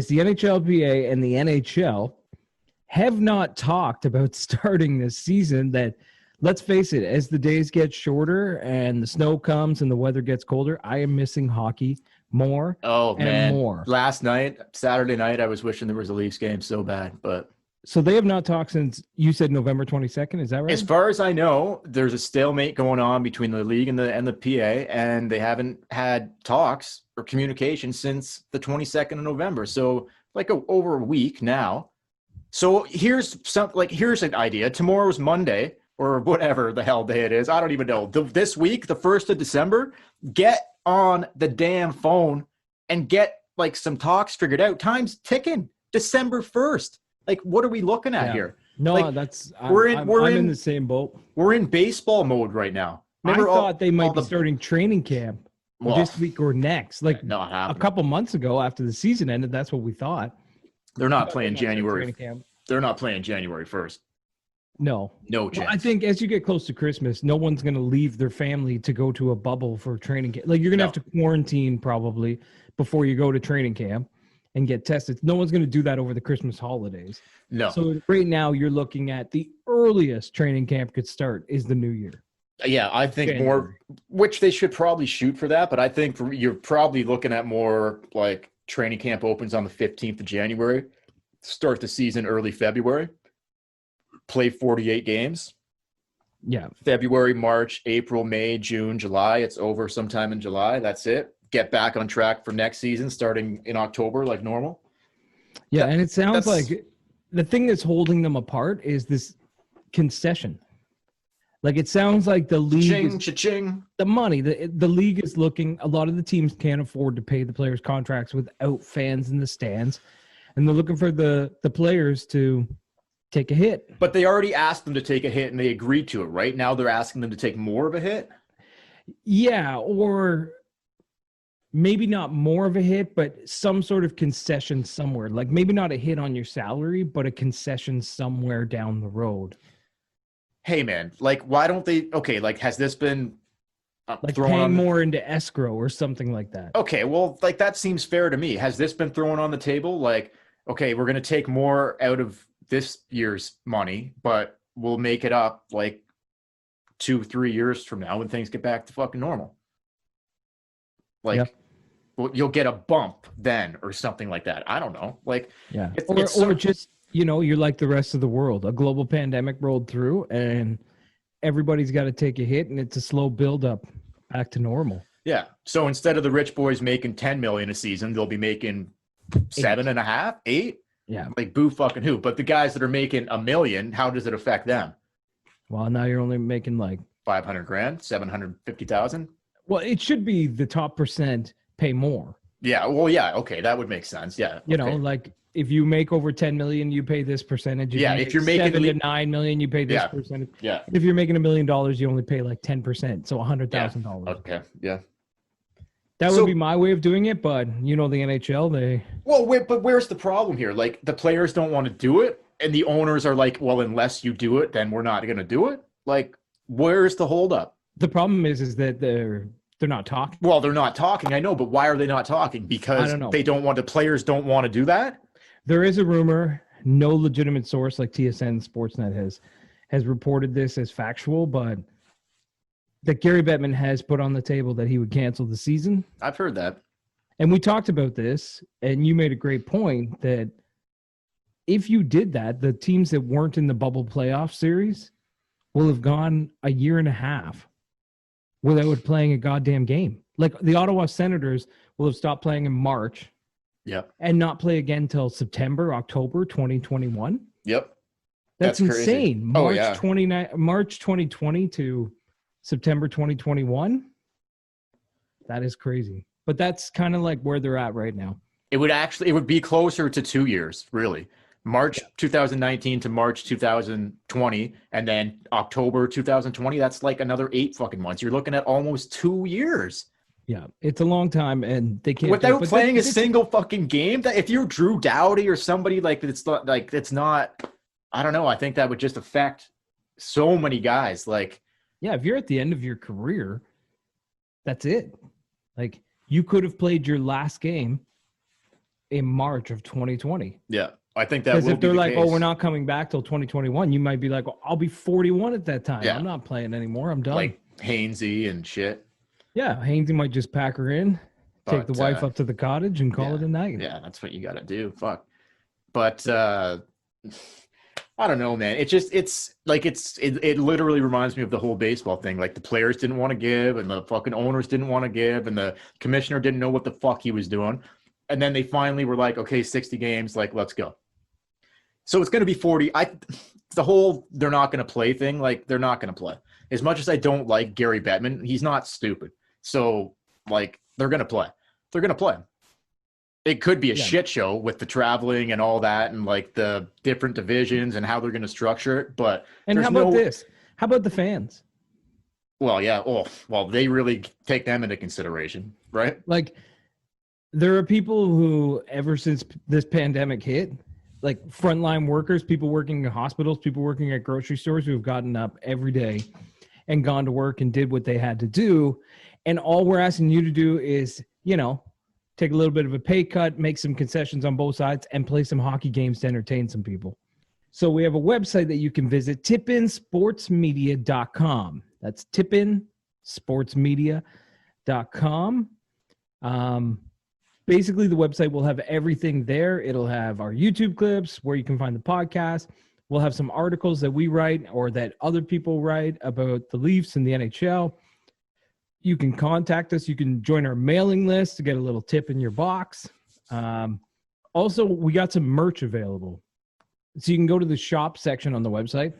is the NHLPA and the NHL have not talked about starting this season. That, let's face it, as the days get shorter and the snow comes and the weather gets colder, I am missing hockey more more. Last night, Saturday night, I was wishing there was a Leafs game so bad, but... So they have not talked since, you said November 22nd, is that right? As far as I know, there's a stalemate going on between the league and the PA, and they haven't had talks or communication since the 22nd of November. So over a week now. So here's an idea. Tomorrow's Monday or whatever the hell day it is. I don't even know. This week, the 1st of December, get on the damn phone and get some talks figured out. Time's ticking. December 1st. What are we looking at here? No, we're in the same boat. We're in baseball mode right now. Remember, I thought they might be starting training camp this week or next. A couple months ago after the season ended, that's what we thought. They're not playing January. They're not playing January 1st. No chance. Well, I think as you get close to Christmas, no one's going to leave their family to go to a bubble for training camp. You're going to have to quarantine probably before you go to training camp and get tested. No one's going to do that over the Christmas holidays. No. So right now you're looking at the earliest training camp could start is the new year. Yeah, I think January. More, which they should probably shoot for that, but I think you're probably looking at more training camp opens on the 15th of January, start the season early February, play 48 games. Yeah. February, March, April, May, June, July. It's over sometime in July. That's it. Get back on track for next season starting in October like normal. Yeah, and it sounds like the thing that's holding them apart is this concession. It sounds like the league the money. The league is looking, a lot of the teams can't afford to pay the players' contracts without fans in the stands. And they're looking for the players to take a hit. But they already asked them to take a hit and they agreed to it, right? Now they're asking them to take more of a hit? Yeah, or maybe not more of a hit, but some sort of concession somewhere. Maybe not a hit on your salary, but a concession somewhere down the road. Hey, man, why don't they... Okay, has this been thrown paying on... more into escrow or something like that? Okay, well, that seems fair to me. Has this been thrown on the table? Okay, we're going to take more out of this year's money, but we'll make it up 2-3 years from now when things get back to fucking normal. Well, you'll get a bump then or something like that. I don't know. Yeah. Or just, you're like the rest of the world. A global pandemic rolled through and everybody's got to take a hit and it's a slow buildup back to normal. Yeah. So instead of the rich boys making $10 million a season, they'll be making 7.5, 8. Yeah. Boo fucking who. But the guys that are making $1 million, how does it affect them? Well, now you're only making $500,000, $750,000. Well, it should be the top percent pay more. Yeah. Well, yeah. Okay. That would make sense. Yeah. If you make over 10 million, you pay this percentage. If you're making 7 to 9 million, you pay this percentage. Yeah. If you're making $1 million, you only pay 10%. So $100,000. Okay. Yeah. That would be my way of doing it, but the NHL, but where's the problem here? The players don't want to do it, and the owners are well, unless you do it, then we're not going to do it. Where's the holdup? The problem is that they're not talking. Well, they're not talking, I know, but why are they not talking? Because the players don't want to do that? There is a rumor, no legitimate source like TSN Sportsnet has reported this as factual, but that Gary Bettman has put on the table that he would cancel the season. I've heard that. And we talked about this, and you made a great point that if you did that, the teams that weren't in the bubble playoff series will have gone a year and a half without playing a goddamn game. The Ottawa Senators will have stopped playing in March. Yep. And not play again till September, October 2021. Yep. That's insane. Crazy. March 2020 to September 2021. That is crazy. But that's kind of where they're at right now. It would be closer to 2 years, really. March 2019 to March 2020, and then October 2020. That's another 8 fucking months. You're looking at almost 2 years. Yeah, it's a long time, and they can't without playing a single fucking game. That if you're Drew Doughty or somebody it's not. I don't know. I think that would just affect so many guys. Yeah, if you're at the end of your career, that's it. You could have played your last game in March of 2020. Yeah. I think that because if they're like, case. oh, we're not coming back till 2021, you might be like, well, I'll be 41 at that time. Yeah. I'm not playing anymore. I'm done. Like Hainsey and shit. Yeah, Hainsey might just pack her in, take the wife up to the cottage and call it a night. Yeah, that's what you got to do. Fuck. But I don't know, man. It literally reminds me of the whole baseball thing. Like the players didn't want to give and the fucking owners didn't want to give and the commissioner didn't know what the fuck he was doing. And then they finally were like, okay, 60 games, like, let's go. So it's going to be 40. The whole they're not going to play thing, like they're not going to play. As much as I don't like Gary Bettman, he's not stupid. So like they're going to play. They're going to play. It could be a shit show with the traveling and all that and like the different divisions and how they're going to structure it. But and how about this? How about the fans? Well, yeah. Oh, well, they really take them into consideration, right? Like there are people who ever since this pandemic hit, like frontline workers, people working in hospitals, people working at grocery stores who have gotten up every day and gone to work and did what they had to do. And all we're asking you to do is, take a little bit of a pay cut, make some concessions on both sides, and play some hockey games to entertain some people. So we have a website that you can visit, tipinsportsmedia.com. That's tipinsportsmedia.com. Basically, the website will have everything there. It'll have our YouTube clips where you can find the podcast. We'll have some articles that we write or that other people write about the Leafs and the NHL. You can contact us. You can join our mailing list to get a little tip in your box. Also, we got some merch available. So you can go to the shop section on the website.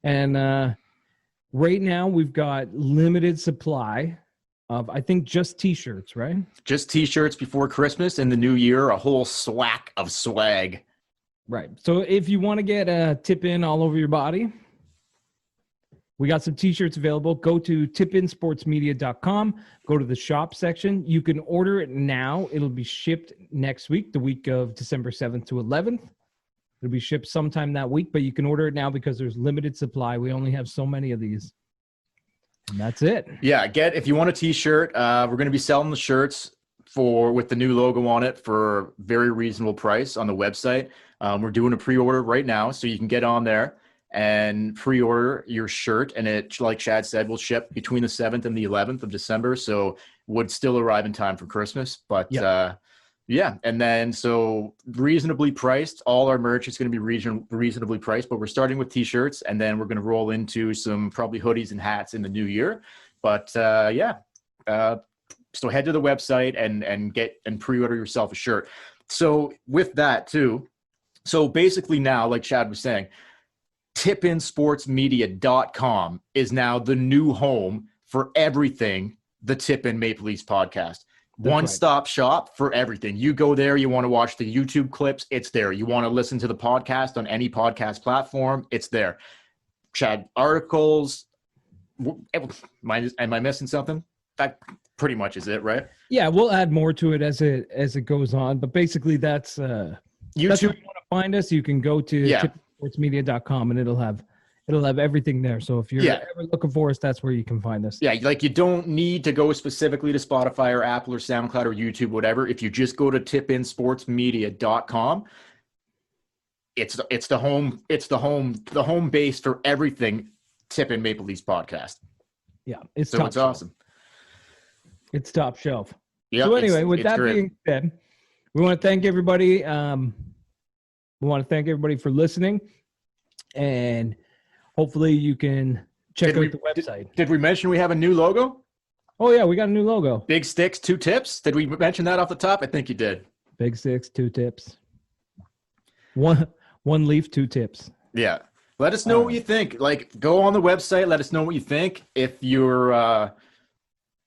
And right now, we've got limited supply of, I think, just T-shirts, right? Just T-shirts before Christmas and the new year, a whole swack of swag. Right. So if you want to get a tip in all over your body, we got some T-shirts available. Go to tipinsportsmedia.com. Go to the shop section. You can order it now. It'll be shipped next week, the week of December 7th to 11th. It'll be shipped sometime that week, but you can order it now because there's limited supply. We only have so many of these. And that's it. Yeah, if you want a T-shirt, we're going to be selling the shirts with the new logo on it for a very reasonable price on the website. We're doing a pre-order right now, so you can get on there and pre-order your shirt. And it, like Chad said, will ship between the 7th and the 11th of December, so would still arrive in time for Christmas. But yeah, and then so reasonably priced. All our merch is going to be reasonably priced, but we're starting with T-shirts, and then we're going to roll into some probably hoodies and hats in the new year. But so head to the website and pre-order yourself a shirt. So with that too, so basically now, like Chad was saying, tipinsportsmedia.com is now the new home for everything the Tip In Maple Leafs podcast. One-stop shop for everything. You go there, you want to watch the YouTube clips, it's there. You want to listen to the podcast on any podcast platform, it's there. Chad, articles. Am I missing something? That pretty much is it, right? Yeah, we'll add more to it as it goes on, but basically that's YouTube. That's where you want to find us. You can go to tipinsportsmedia.com and it'll have everything there. So if you're ever looking for us, that's where you can find us. Yeah, like you don't need to go specifically to Spotify or Apple or SoundCloud or YouTube, whatever. If you just go to tipinsportsmedia.com, it's the home base for everything Tip In Maple Leafs podcast. Yeah, it's awesome. It's top shelf. Yeah. So anyway, with that being said, we want to thank everybody. We want to thank everybody for listening, and hopefully you can check out the website. Did we mention we have a new logo? Oh yeah, we got a new logo. Big sticks, 2 tips. Did we mention that off the top? I think you did. Big sticks, 2 tips. One leaf, 2 tips. Yeah. Let us know what you think. Like, go on the website. Let us know what you think. If you're,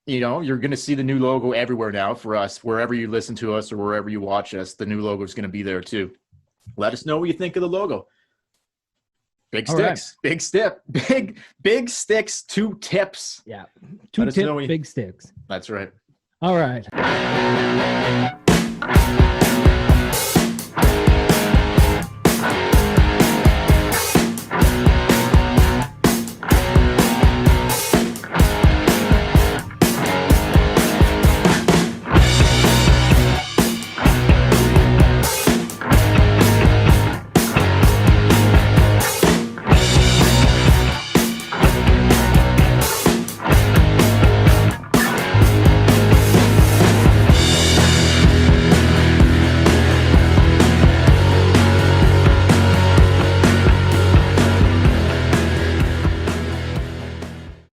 you're going to see the new logo everywhere now for us. Wherever you listen to us or wherever you watch us, the new logo is going to be there too. Let us know what you think of the logo. Big sticks, big sticks, 2 tips. Yeah. 2 tips, big sticks. That's right. All right.